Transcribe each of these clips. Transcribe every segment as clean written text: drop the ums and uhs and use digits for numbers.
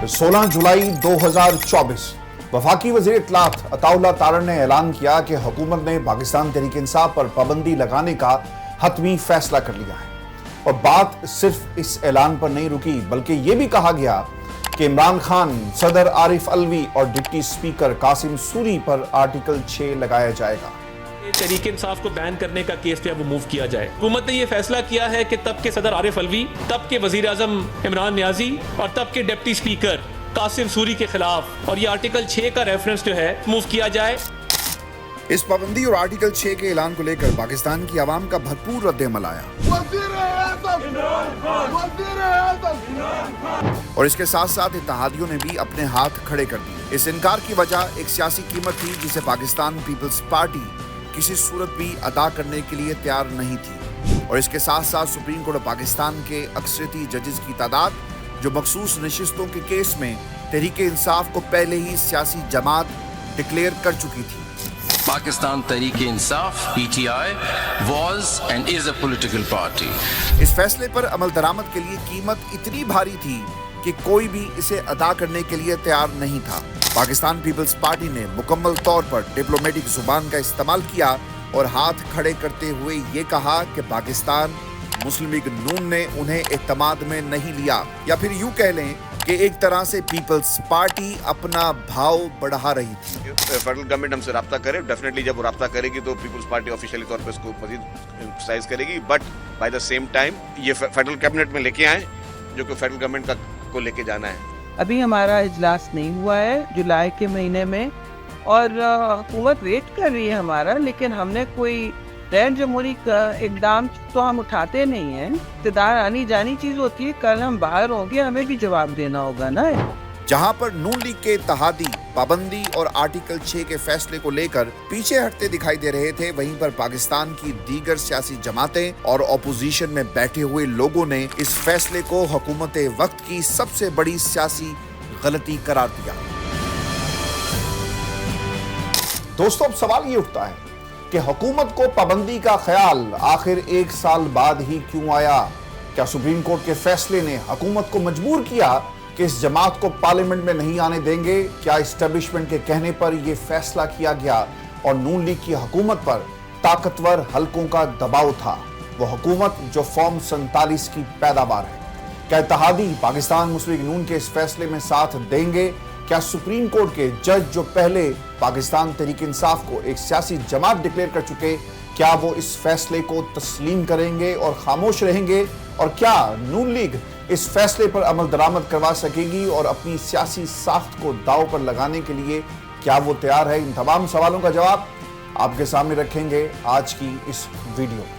16 जुलाई 2024 वफाकी वज़ीर इत्तलात अताउल्लाह तारड़ ने ऐलान किया कि हुकूमत ने पाकिस्तान तहरीक इंसाफ पर पाबंदी लगाने का हतमी फैसला कर लिया है। और बात सिर्फ इस ऐलान पर नहीं रुकी, बल्कि ये भी कहा गया कि इमरान खान, सदर आरिफ अलवी और डिप्टी स्पीकर कासिम सूरी पर आर्टिकल 6 लगाया जाएगा। तहरीक इंसाफ को बैन करने का केस पे अब मूव किया जाए। हुकूमत ने यह फैसला किया है कि तब के सदर आरिफ अलवी, तब के वजीर आजम इमरान नियाजी और तब के डिप्टी स्पीकर कासिम सूरी के खिलाफ और ये आर्टिकल 6 का रेफरेंस जो है मूव किया जाए। इस पाबंदी और आर्टिकल 6 के ऐलान को लेकर पाकिस्तान की आवाम का भरपूर रद्द-ए-अमल आया और इसके साथ साथ इत्तेहादियों ने भी अपने हाथ खड़े कर दिए। इस इनकार की वजह एक सियासी कीमत थी जिसे पाकिस्तान पीपल्स पार्टी किसी सूरत भी अदा करने के लिए तैयार नहीं थी। और इसके साथ साथ सुप्रीम कोर्ट पाकिस्तान के अक्सरियती जजेस की तादाद जो मखसूस नशिस्तों के केस में तहरीक इंसाफ को पहले ही सियासी जमात डिक्लेयर कर चुकी थी। Pakistan Tehreek-e-Insaf (PTI) was and is a political party. इस फैसले पर अमल दरामद के लिए कीमत इतनी भारी थी कि कोई भी इसे अदा करने के लिए तैयार नहीं था। पाकिस्तान पीपल्स पार्टी ने मुकम्मल तौर पर डिप्लोमेटिक जुबान का इस्तेमाल किया और हाथ खड़े करते हुए ये कहा कि पाकिस्तान मुस्लिम लीग नून ने उन्हें एतमाद में नहीं लिया, या फिर यूं कह लें कि एक तरह से पीपल्स पार्टी अपना भाव बढ़ा रही थी। फेडरल गवर्नमेंट हमसे राब्ता करे, डेफिनेटली जब वो राब्ता करेगी तो पीपल्स पार्टी ऑफिशियली तौर पे इसको मजीद एम्फसाइज करेगी, but by the same time ये फेडरल कैबिनेट में लेके आए जो कि फेडरल गवर्नमेंट को लेके जाना है। अभी हमारा इजलास नहीं हुआ है जुलाई के महीने में और हुकूमत वेट कर रही है हमारा, लेकिन हमने कोई गैर जमहूरी इकदाम तो हम उठाते नहीं हैं। इक़्तिदार आनी जानी चीज़ होती है, कल हम बाहर होंगे, हमें भी जवाब देना होगा ना। जहां पर नून लीग के इत्तेहादी पाबंदी और आर्टिकल 6 के फैसले को लेकर पीछे हटते दिखाई दे रहे थे, वहीं पर पाकिस्तान की दीगर सियासी जमातें और अपोजिशन में बैठे हुए लोगों ने इस फैसले को हुकूमत वक्त की सबसे बड़ी सियासी गलती करार दिया। दोस्तों, अब सवाल ये उठता है कि हुकूमत को पाबंदी का ख्याल आखिर एक साल बाद ही क्यों आया? क्या सुप्रीम कोर्ट के फैसले ने हुकूमत को मजबूर किया कि इस जमात को पार्लियामेंट में नहीं आने देंगे? क्या एस्टेब्लिशमेंट के कहने पर यह फैसला किया गया और नून लीग की हुकूमत पर ताकतवर हलकों का दबाव था? वो हुकूमत जो फॉर्म 47 की पैदावार है। क्या इत्तेहादी पाकिस्तान मुस्लिम लीग नून के इस फैसले में साथ देंगे? क्या सुप्रीम कोर्ट के जज जो पहले पाकिस्तान तहरीक इंसाफ को एक सियासी जमात डिक्लेयर कर चुके, क्या वो इस फैसले को तस्लीम करेंगे और खामोश रहेंगे? और क्या नून लीग इस फैसले पर अमल दरामद करवा सकेगी और अपनी सियासी साख्त को दांव पर लगाने के लिए क्या वो तैयार है? इन तमाम सवालों का जवाब आपके सामने रखेंगे आज की इस वीडियो में।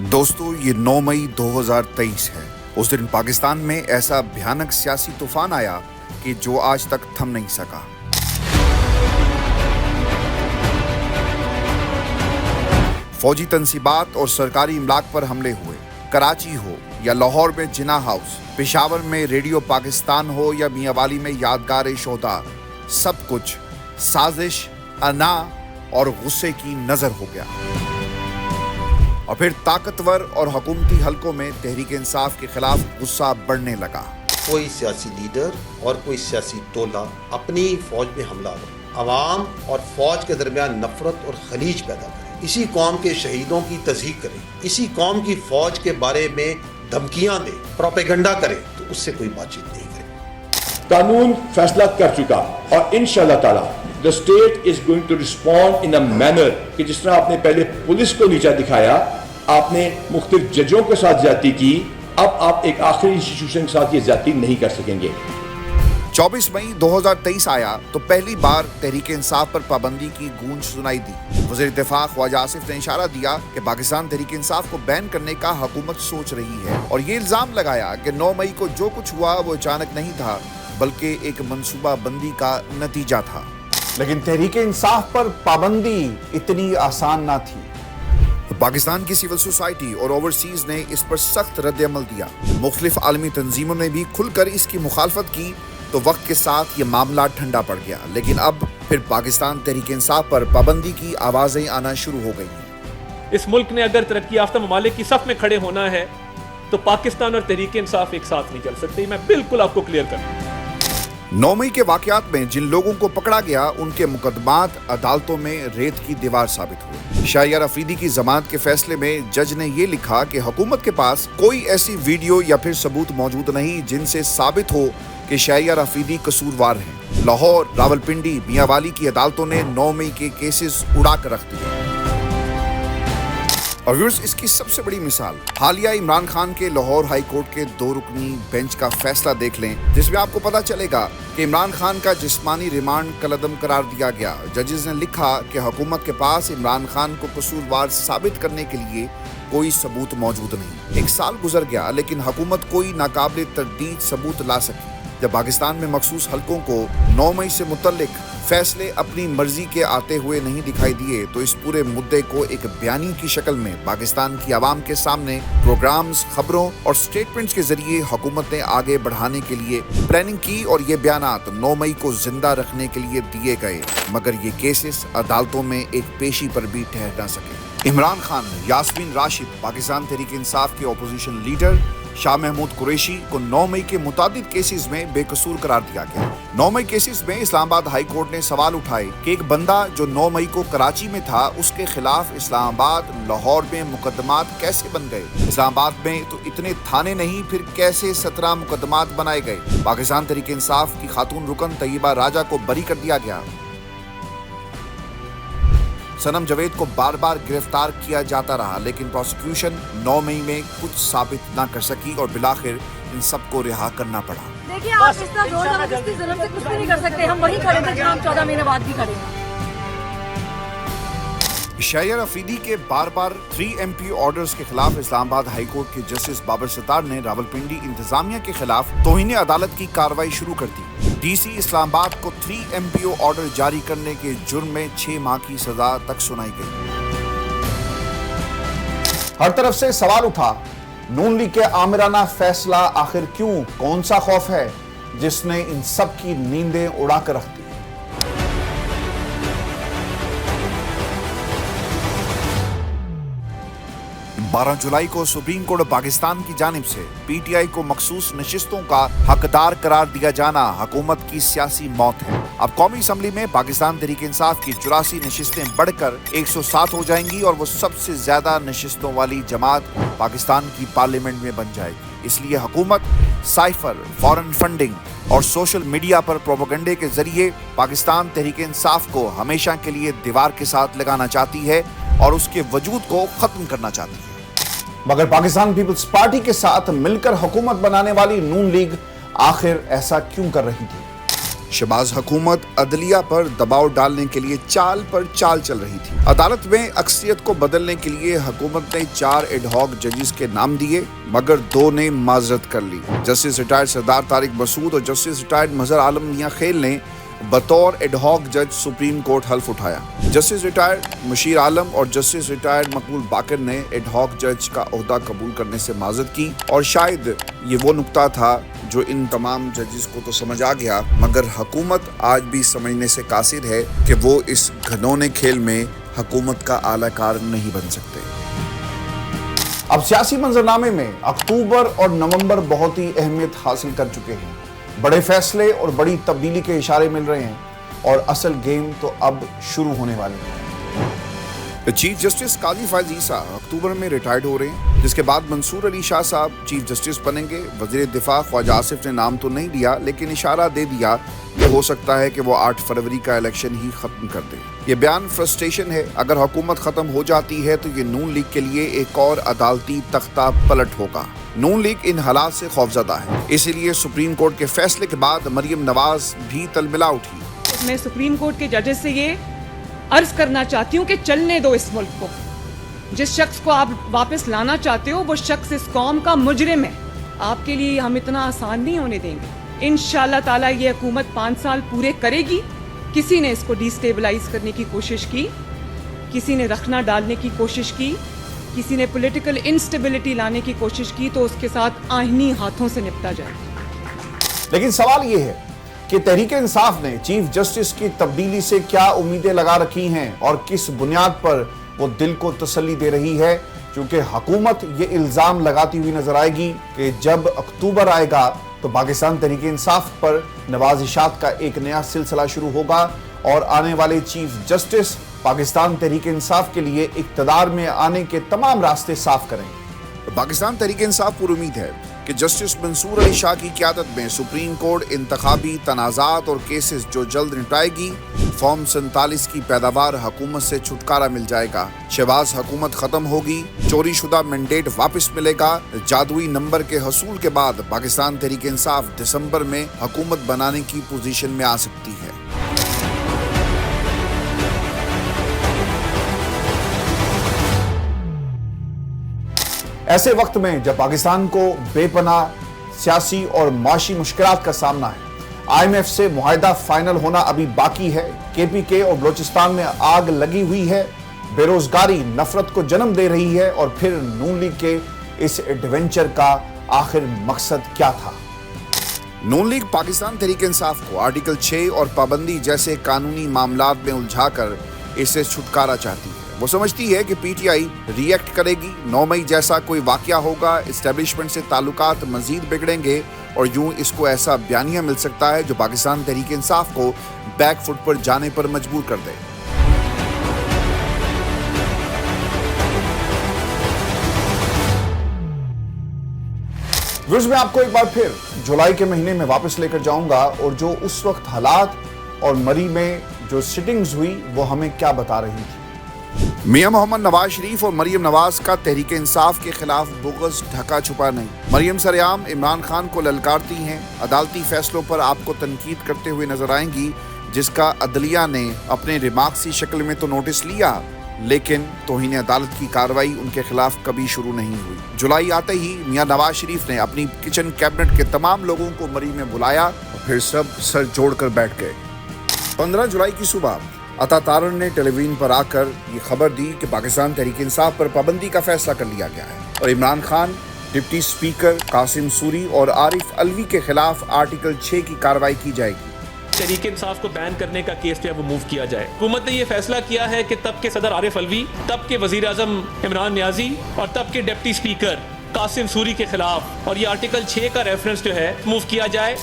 दोस्तों, ये 9 मई 2023 है। उस दिन पाकिस्तान में ऐसा भयानक सियासी तूफान आया कि जो आज तक थम नहीं सका। फौजी तंसीबात और सरकारी इमलाक पर हमले हुए। कराची हो या लाहौर में जिना हाउस, पेशावर में रेडियो पाकिस्तान हो या मियांवाली में यादगार शोहदा, सब कुछ साजिश, अना और गुस्से की नजर हो गया। और फिर ताकतवर और हुकूमती हलकों में तहरीक इंसाफ के खिलाफ गुस्सा बढ़ने लगा। कोई सियासी लीडर और कोई सियासी टोला अपनी फौज में हमला करे, अवाम और फौज के दरमियान नफरत और खलीज पैदा करे, इसी कौम के शहीदों की तज़हीक करे, इसी कौम की फौज के बारे में धमकियां दे, प्रोपेगेंडा करे, तो उससे कोई बातचीत नहीं करे। कानून फैसला कर चुका और इंशाअल्लाह ताला The state is going to respond in a manner कि जिस तरह आपने पहले पुलिस को नीचा दिखाया, आपने मुख्तलिफ जजों के साथ ज्यादती की, अब आप एक आखिरी इंस्टीट्यूशन के साथ ये ज्यादती नहीं कर सकेंगे। 24 मई 2023 आया तो पहली बार तहरीक इंसाफ पर पाबंदी की गूंज सुनाई दी। वज़ीर दिफा ख्वाजा आसिफ ने इशारा दिया कि पाकिस्तान तहरीक इंसाफ को बैन करने का हुकूमत सोच रही है और ये इल्जाम लगाया कि 9 मई को जो कुछ हुआ वो अचानक नहीं था, बल्कि एक मंसूबा बंदी का नतीजा था। लेकिन तहरीक इंसाफ पर पाबंदी इतनी आसान ना थी। पाकिस्तान की सिविल सोसाइटी और ओवरसीज ने इस पर सख्त रद्द-ए-अमल दिया। मुख्तलिफ आलमी तंजीमों ने भी खुलकर इसकी मुखालफत की तो वक्त के साथ ये मामला ठंडा पड़ गया। लेकिन अब फिर पाकिस्तान तहरीक इंसाफ पर पाबंदी की आवाजें आना शुरू हो गई हैं। اس ملک نے اگر ترقی یافتہ ممالک کی صف میں کھڑے ہونا ہے تو پاکستان اور تحریک انصاف ایک ساتھ نہیں چل سکتے. میں بالکل آپ کو کلیئر کر دوں. 9 مئی کے واقعات میں جن لوگوں کو پکڑا گیا ان کے مقدمات عدالتوں میں ریت کی دیوار ثابت ہوئے. شہریار افریدی کی ضمانت کے فیصلے میں جج نے یہ لکھا کہ حکومت کے پاس کوئی ایسی ویڈیو یا پھر ثبوت موجود نہیں جن سے ثابت ہو کہ شہریار افریدی قصوروار ہیں. لاہور، راولپنڈی، میاں والی کی عدالتوں نے 9 مئی کے کیسز اڑا کر رکھ دیے. اور ویورز، اس کی سب سے بڑی مثال حالیہ عمران خان کے لاہور ہائی کورٹ کے 2 رکنی بینچ کا فیصلہ دیکھ لیں، جس میں آپ کو پتا چلے گا کہ عمران خان کا جسمانی ریمانڈ کالعدم قرار دیا گیا. ججز نے لکھا کہ حکومت کے پاس عمران خان کو قصوروار ثابت کرنے کے لیے کوئی ثبوت موجود نہیں. 1 سال گزر گیا لیکن حکومت کوئی ناقابل تردید ثبوت لا سکی. جب پاکستان میں مخصوص حلقوں کو 9 مئی سے متعلق فیصلے اپنی مرضی کے آتے ہوئے نہیں دکھائی دیے تو اس پورے مدعے کو ایک بیانی کی شکل میں پاکستان کی عوام کے سامنے پروگرامز، خبروں اور سٹیٹمنٹس کے ذریعے حکومت نے آگے بڑھانے کے لیے پلاننگ کی اور یہ بیانات 9 مئی کو زندہ رکھنے کے لیے دیے گئے، مگر یہ کیسز عدالتوں میں ایک پیشی پر بھی ٹھہر نہ سکے. عمران خان، یاسمین راشد، پاکستان تحریک انصاف کے اپوزیشن لیڈر شاہ محمود قریشی کو 9 مئی کے متعدد کیسز میں بے قصور قرار دیا گیا. 9 مئی کیسز میں اسلام آباد ہائی کورٹ نے سوال اٹھائے کہ ایک بندہ جو 9 مئی کو کراچی میں تھا اس کے خلاف اسلام آباد، لاہور میں مقدمات کیسے بن گئے؟ اسلام آباد میں تو اتنے تھانے نہیں، پھر کیسے 17 مقدمات بنائے گئے؟ پاکستان تحریک انصاف کی خاتون رکن طیبہ راجہ کو بری کر دیا گیا. صنم جاوید کو بار بار گرفتار کیا جاتا رہا لیکن پروسیکیوشن 9 مئی میں کچھ ثابت نہ کر سکی اور بالآخر ان سب کو رہا کرنا پڑا. دیکھیے، آپ اس طرح زور زبردستی ظلم سے کچھ بھی نہیں کر سکتے. ہم وہی کھڑے تھے جہاں ہم 14 مہینے بعد بھی کھڑے ہیں. شہریار افریدی کے بار بار 3 MP آرڈرز کے خلاف اسلام آباد ہائی کورٹ کے جسٹس بابر ستار نے راولپنڈی انتظامیہ کے خلاف توہین عدالت کی کارروائی شروع کر دی. ڈی سی اسلام آباد کو 3 MP آرڈر جاری کرنے کے جرم میں 6 ماہ کی سزا تک سنائی گئی. ہر طرف سے سوال اٹھا، نون لیگ کے آمرانہ فیصلہ آخر کیوں؟ کون سا خوف ہے جس نے ان سب کی نیندیں اڑا کر رکھ دی؟ 12 جولائی کو سپریم کورٹ پاکستان کی جانب سے پی ٹی آئی کو مخصوص نشستوں کا حقدار قرار دیا جانا حکومت کی سیاسی موت ہے. اب قومی اسمبلی میں پاکستان تحریک انصاف کی 84 نشستیں بڑھ کر 107 ہو جائیں گی اور وہ سب سے زیادہ نشستوں والی جماعت پاکستان کی پارلیمنٹ میں بن جائے گی. اس لیے حکومت سائفر، فورن فنڈنگ اور سوشل میڈیا پر پروپیگنڈے کے ذریعے پاکستان تحریک انصاف کو ہمیشہ کے لیے دیوار کے ساتھ لگانا چاہتی ہے اور اس کے وجود کو ختم کرنا چاہتی ہے. مگر پاکستان پیپلز پارٹی کے ساتھ مل کر حکومت بنانے والی نون لیگ آخر ایسا کیوں کر رہی تھی؟ شہباز حکومت عدلیہ پر دباؤ ڈالنے کے لیے چال پر چال چل رہی تھی. عدالت میں اکثریت کو بدلنے کے لیے حکومت نے 4 ایڈ ہاک ججز کے نام دیے مگر 2 نے معذرت کر لی. جسٹس ریٹائرڈ سردار طارق مسعود اور جسٹس ریٹائرڈ مظہر عالم میاں خیل نے بطور ایڈ ہاک جج سپریم کورٹ حلف اٹھایا. جسٹس ریٹائرڈ مشیر عالم اور جسٹس ریٹائرڈ مقبول باقر نے ایڈ ہاک جج کا عہدہ قبول کرنے سے معذرت کی اور شاید یہ وہ نقطہ تھا جو ان تمام ججز کو تو سمجھ آ گیا مگر حکومت آج بھی سمجھنے سے قاصر ہے کہ وہ اس گھنونے کھیل میں حکومت کا اعلی کار نہیں بن سکتے. اب سیاسی منظرنامے میں اکتوبر اور نومبر بہت ہی اہمیت حاصل کر چکے ہیں. بڑے فیصلے اور بڑی تبدیلی کے اشارے مل رہے ہیں اور اصل گیم تو اب شروع ہونے والی ہے. چیف جسٹس قاضی فائز عیسیٰ اکتوبر میں ریٹائرڈ ہو رہے ہیں جس کے بعد منصور علی شاہ صاحب چیف جسٹس بنیں گے. وزیر دفاع خواجہ آصف نے نام تو نہیں دیا لیکن اشارہ دے دیا کہ ہو سکتا ہے کہ وہ 8 فروری کا الیکشن ہی ختم کر دیں. یہ بیان فرسٹریشن ہے. اگر حکومت ختم ہو جاتی ہے تو یہ نون لیگ کے لیے ایک اور عدالتی تختہ پلٹ ہوگا. نون لیگ ان حالات سے خوفزدہ ہے، اسی لیے سپریم کورٹ کے فیصلے کے بعد مریم نواز بھی تلملا اٹھی. میں سپریم کورٹ کے ججز سے یہ عرض کرنا چاہتی ہوں کہ چلنے دو اس ملک کو. جس شخص کو آپ واپس لانا چاہتے ہو وہ شخص اس قوم کا مجرم ہے. آپ کے لیے ہم اتنا آسان نہیں ہونے دیں گے. انشاءاللہ تعالیٰ یہ حکومت 5 سال پورے کرے گی. کسی نے اس کو ڈی اسٹیبلائز کرنے کی کوشش کی، کسی نے رخنا ڈالنے کی کوشش کی، کسی نے پولیٹیکل انسٹیبلٹی لانے کی کوشش کی تو اس کے ساتھ آئینی ہاتھوں سے نپٹا جائے. لیکن سوال یہ ہے کہ تحریک انصاف نے چیف جسٹس کی تبدیلی سے کیا امیدیں لگا رکھی ہیں اور کس بنیاد پر वो दिल को तसल्ली दे रही है, क्योंकि हुकूमत ये इल्ज़ाम लगाती हुई नजर आएगी कि जब अक्टूबर आएगा तो पाकिस्तान तहरीक इंसाफ पर नवाजिशात का एक नया सिलसिला शुरू होगा और आने वाले चीफ जस्टिस पाकिस्तान तहरीक इंसाफ के लिए इक़्तिदार में आने के तमाम रास्ते साफ करेंगे। पाकिस्तान तहरीक इंसाफ पर उम्मीद है कि जस्टिस मंसूर अली शाह की क़यादत में सुप्रीम कोर्ट इंतखाबी तनाज़ात और केसेस जो जल्द निपटाएगी, फॉर्म 47 की पैदावार हुकूमत से छुटकारा मिल जाएगा, शहबाज हुकूमत खत्म होगी, चोरी शुदा मैंडेट वापस मिलेगा, जादुई नंबर के हसूल के बाद पाकिस्तान तहरीक इंसाफ दिसंबर में हुकूमत बनाने की पोजीशन में आ सकती है। ऐसे वक्त में जब पाकिस्तान को बेपनाह सियासी और माशी मुश्किलात का सामना है, IMF से मुआहिदा फाइनल होना अभी बाकी है, KPK और बलोचिस्तान में आग लगी हुई है, बेरोजगारी नफरत को जन्म दे रही है, और फिर नून लीग के इस एडवेंचर का आखिर मकसद क्या था? नून लीग पाकिस्तान तहरीक इंसाफ को आर्टिकल 6 और पाबंदी जैसे कानूनी मामलात में उलझाकर इससे छुटकारा चाहती है। वो समझती है कि PTI रिएक्ट करेगी, 9 मई जैसा कोई वाकया होगा, एस्टेब्लिशमेंट से ताल्लुकात मजीद बिगड़ेंगे और यूं इसको ऐसा बयानिया मिल सकता है जो पाकिस्तान तहरीक इंसाफ को बैक फुट पर जाने पर मजबूर कर दे। व्यूअर्स, मैं आपको एक बार फिर जुलाई के महीने में वापस लेकर जाऊंगा और जो उस वक्त हालात और मरी में जो सिटिंग्स हुई वो हमें क्या बता रही थी। मियां मोहम्मद नवाज शरीफ और मरियम नवाज का तहरीक इंसाफ के खिलाफ बुग़्ज़ ढका छुपा नहीं। मरियम सरेआम इमरान खान को ललकारती हैं, अदालती फैसलों पर आपको तनकीद करते हुए नजर आएंगी, जिसका अदलिया ने अपने रिमार्क्स की शक्ल में तो नोटिस लिया, लेकिन तौहीन अदालत की कार्रवाई उनके खिलाफ कभी शुरू नहीं हुई। जुलाई आते ही मियां नवाज शरीफ ने अपनी किचन कैबिनेट के तमाम लोगों को मरी में बुलाया और फिर सब सर जोड़कर बैठ गए। 15 जुलाई की सुबह अता तारन ने टेलीविजन पर आकर ये खबर दी कि पाकिस्तान तहरीक इंसाफ पर पाबंदी का फैसला कर लिया गया है और इमरान खान, डिप्टी स्पीकर कासिम सूरी और आरिफ अलवी के खिलाफ आर्टिकल 6 की कार्रवाई की जाएगी। तहरीक इंसाफ को बैन करने का केस जो है वो मूव किया जाए। हुकूमत ने ये फैसला किया है कि तब के सदर आरिफ अलवी, तब के वजीर आजम इमरान नियाजी और तब के डिप्टी स्पीकर कासिम सूरी के खिलाफ और ये आर्टिकल 6 का रेफरेंस जो है मूव किया जाए।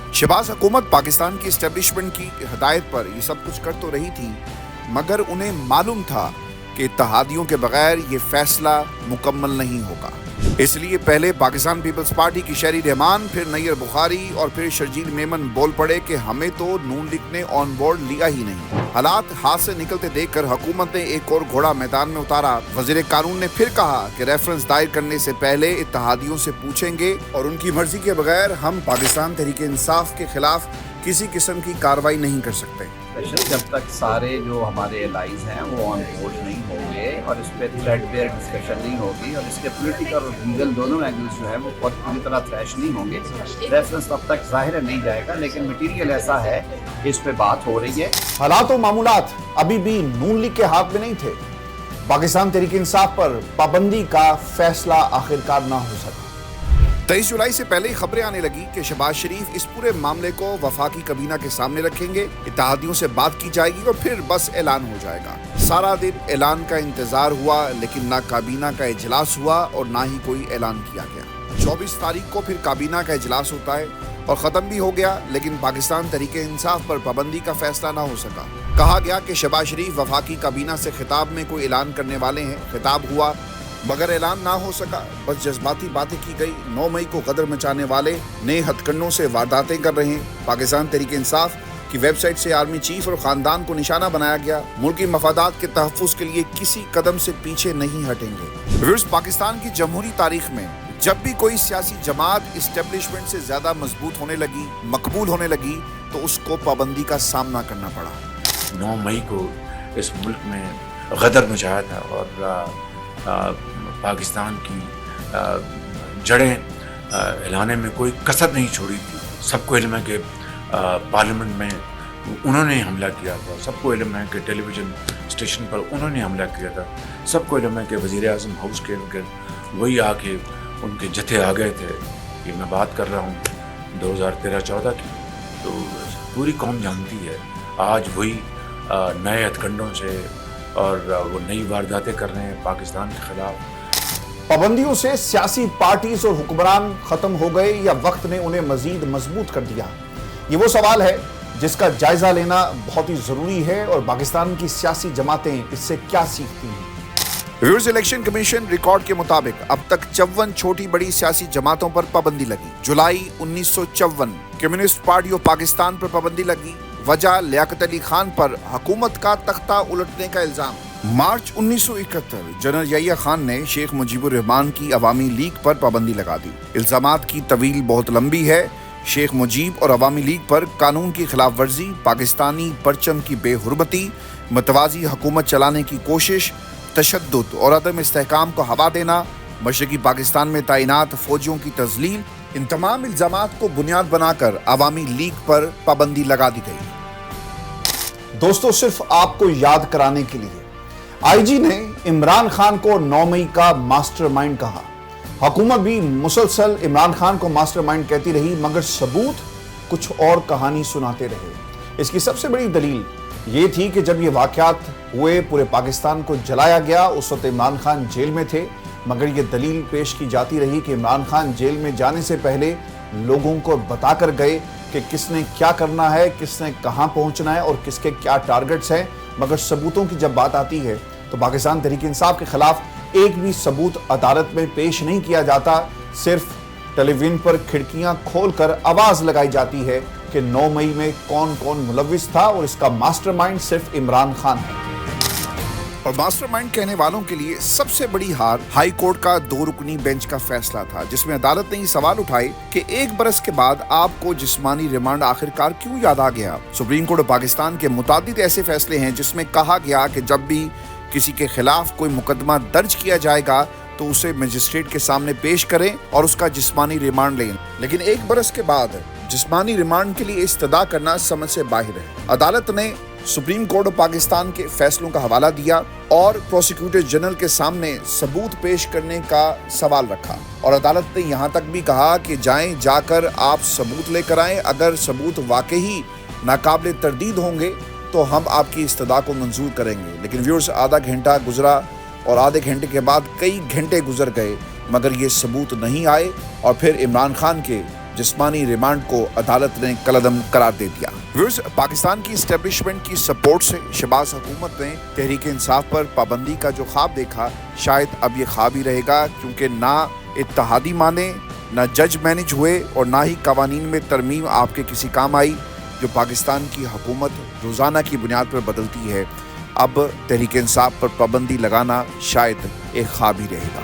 शहबाज हुकूमत पाकिस्तान की एस्टेब्लिशमेंट की हिदायत पर ये सब कुछ कर तो रही थी, मगर उन्हें मालूम था कि इत्तेहादियों के बगैर ये फैसला मुकम्मल नहीं होगा। इसलिए पहले पाकिस्तान पीपल्स पार्टी की शहरी रहमान, फिर नैयर बुखारी और फिर शर्जील मेमन बोल पड़े कि हमें तो नून लीग ने ऑन बोर्ड लिया ही नहीं। हालात हाथ से निकलते देखकर हुकूमत ने एक और घोड़ा मैदान में उतारा। वजीर कानून ने फिर कहा कि रेफरेंस दायर करने से पहले इत्तेहादियों से पूछेंगे और उनकी मर्जी के बगैर हम पाकिस्तान तहरीक इंसाफ के खिलाफ किसी किस्म की कार्रवाई नहीं कर सकते। जब तक सारे जो हमारे एलाइज हैं वो ऑन बोर्ड नहीं होंगे और इस पर थ्रेडबेयर डिस्कशन नहीं होगी और इसके पॉलिटिकल और लीगल दोनों एंगल्स जो है वो बहुत पूरी तरह थ्रैश नहीं होंगे, रेफरेंस तब तक जाहिर नहीं जाएगा। लेकिन मटीरियल ऐसा है कि इस पे बात हो रही है। हालात और मामूलात अभी भी नून लीग के हाथ में नहीं थे। पाकिस्तान तहरीक इंसाफ पर पाबंदी का फैसला आखिरकार ना हो सका। 23 जुलाई से पहले ही खबरें आने लगी कि शहबाज शरीफ इस पूरे मामले को वफाकी कबीना के सामने रखेंगे, इत्तेहादियों से बात की जाएगी और फिर बस ऐलान हो जाएगा। सारा दिन ऐलान का इंतजार हुआ, लेकिन ना काबीना का इजलास हुआ और ना ही कोई ऐलान किया गया। 24 तारीख को फिर काबीना का इजलास होता है और ख़त्म भी हो गया, लेकिन पाकिस्तान तहरीक इंसाफ पर पाबंदी का फैसला ना हो सका। कहा गया कि शहबाज शरीफ वफाकी काबीना से खिताब में कोई ऐलान करने वाले हैं। खिताब हुआ मगर ऐलान ना हो सका, बस जज्बाती बातें की गई। 9 मई को गदर मचाने वाले नए हथकंडों से वारदातें कर रहे हैं। पाकिस्तान तहरीक इंसाफ की वेबसाइट से आर्मी चीफ और खानदान को निशाना बनाया गया। मुल्की मफादात के तहफ़्फ़ुज़ के लिए किसी कदम से पीछे नहीं हटेंगे। व्यूअर्स, पाकिस्तान की जमहूरी तारीख में जब भी कोई सियासी जमात इस्टेब्लिशमेंट से ज्यादा मजबूत होने लगी, मकबूल होने लगी, तो उसको पाबंदी का सामना करना पड़ा। 9 मई को इस मुल्क में गदर मचाया था और पाकिस्तान की जड़ें हिलाने में कोई कसर नहीं छोड़ी थी। सबको इल्म है कि पार्लियामेंट में उन्होंने हमला किया था, सबको इल्म है कि टेलीविज़न स्टेशन पर उन्होंने हमला किया था, सबको इल्म है कि वज़ीर आज़म हाउस के वही आके उनके जत्थे आ गए थे। ये मैं बात कर रहा हूँ 2013-14 की, तो पूरी कौम जानती है। आज वही नए हथकंडों से اور وہ نئی وارداتیں کر رہے ہیں پاکستان کے خلاف. پابندیوں سے سیاسی پارٹیز اور حکمران ختم ہو گئے یا وقت نے انہیں مزید مضبوط کر دیا؟ یہ وہ سوال ہے جس کا جائزہ لینا بہت ہی ضروری ہے، اور پاکستان کی سیاسی جماعتیں اس سے کیا سیکھتی ہیں. ویورز، الیکشن کمیشن ریکارڈ کے مطابق اب تک 54 چھوٹی بڑی سیاسی جماعتوں پر پابندی لگی. جولائی 1954 کمیونسٹ پارٹی آف پاکستان پر پابندی لگی. وجہ لیاقت علی خان پر حکومت کا تختہ الٹنے کا الزام. مارچ 1971 جنرل یحییٰ خان نے شیخ مجیب الرحمان کی عوامی لیگ پر پابندی لگا دی. الزامات کی طویل بہت لمبی ہے. شیخ مجیب اور عوامی لیگ پر قانون کی خلاف ورزی، پاکستانی پرچم کی بے حرمتی، متوازی حکومت چلانے کی کوشش، تشدد اور عدم استحکام کو ہوا دینا، مشرقی پاکستان میں تعینات فوجیوں کی تذلیل، ان تمام الزامات کو بنیاد بنا کر عوامی لیگ پر پابندی لگا دی گئی. دوستو، صرف آپ کو یاد کرانے کے لیے، آئی جی نے عمران خان کو 9 مئی کا ماسٹر مائنڈ کہا. حکومت بھی مسلسل عمران خان کو ماسٹر مائنڈ کہتی رہی، مگر ثبوت کچھ اور کہانی سناتے رہے. اس کی سب سے بڑی دلیل یہ تھی کہ جب یہ واقعات ہوئے، پورے پاکستان کو جلایا گیا. اس وقت عمران خان جیل میں تھے، مگر یہ دلیل پیش کی جاتی رہی کہ عمران خان جیل میں جانے سے پہلے لوگوں کو بتا کر گئے کہ کس نے کیا کرنا ہے، کس نے کہاں پہنچنا ہے اور کس کے کیا ٹارگٹس ہیں. مگر ثبوتوں کی جب بات آتی ہے تو پاکستان تحریک انصاف کے خلاف ایک بھی ثبوت عدالت میں پیش نہیں کیا جاتا. صرف ٹیلی ویژن پر کھڑکیاں کھول کر آواز لگائی جاتی ہے کہ 9 مئی میں کون کون ملوث تھا، اور اس کا ماسٹر مائنڈ صرف عمران خان ہے. اور ماسٹر مائنڈ کہنے والوں کے لیے سب سے بڑی ہار ہائی کورٹ کا 2 رکنی بینچ کا فیصلہ تھا، جس میں عدالت نے یہ سوال اٹھائے کہ 1 برس کے بعد آپ کو جسمانی ریمانڈ آخرکار کیوں یاد آ گیا. سپریم کورٹ آف پاکستان کے متعدد ایسے فیصلے ہیں جس میں کہا گیا کہ جب بھی کسی کے خلاف کوئی مقدمہ درج کیا جائے گا تو اسے مجسٹریٹ کے سامنے پیش کریں اور اس کا جسمانی ریمانڈ لیں. لیکن 1 برس کے بعد جسمانی ریمانڈ کے لیے استدعا کرنا سمجھ سے باہر ہے. عدالت نے سپریم کورٹ آف پاکستان کے فیصلوں کا حوالہ دیا اور پروسیکیوٹر جنرل کے سامنے ثبوت پیش کرنے کا سوال رکھا، اور عدالت نے یہاں تک بھی کہا کہ جا کر آپ ثبوت لے کر آئیں. اگر ثبوت واقعی ناقابل تردید ہوں گے تو ہم آپ کی استدعا کو منظور کریں گے. لیکن ویورز، آدھا گھنٹہ گزرا اور آدھے گھنٹے کے بعد کئی گھنٹے گزر گئے، مگر یہ ثبوت نہیں آئے، اور پھر عمران خان کے جسمانی ریمانڈ کو عدالت نے کالعدم قرار دے دیا. ویورز، پاکستان کی اسٹیبلشمنٹ کی سپورٹ سے شہباز حکومت نے تحریک انصاف پر پابندی کا جو خواب دیکھا، شاید اب یہ خواب ہی رہے گا، کیونکہ نہ اتحادی مانے، نہ جج مینج ہوئے، اور نہ ہی قوانین میں ترمیم آپ کے کسی کام آئی جو پاکستان کی حکومت روزانہ کی بنیاد پر بدلتی ہے. اب تحریک انصاف پر پابندی لگانا شاید ایک خواب ہی رہے گا.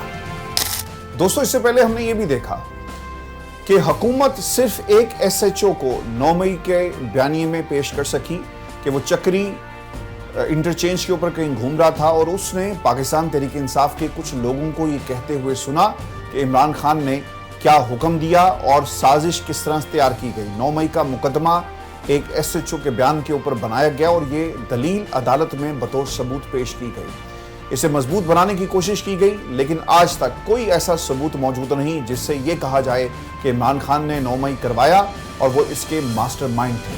دوستو، اس سے پہلے ہم نے یہ بھی دیکھا کہ حکومت صرف ایک ایس ایچ او کو 9 مئی کے بیانیے میں پیش کر سکی کہ وہ چکری انٹرچینج کے اوپر کہیں گھوم رہا تھا، اور اس نے پاکستان تحریک انصاف کے کچھ لوگوں کو یہ کہتے ہوئے سنا کہ عمران خان نے کیا حکم دیا اور سازش کس طرح سے تیار کی گئی. 9 مئی کا مقدمہ ایک ایس ایچ او کے بیان کے اوپر بنایا گیا، اور یہ دلیل عدالت میں بطور ثبوت پیش کی گئی. اسے مضبوط بنانے کی کوشش کی گئی، لیکن آج تک کوئی ایسا ثبوت موجود نہیں جس سے یہ کہا جائے کہ عمران خان نے 9 مئی کروایا اور وہ اس کے ماسٹر مائنڈ تھے.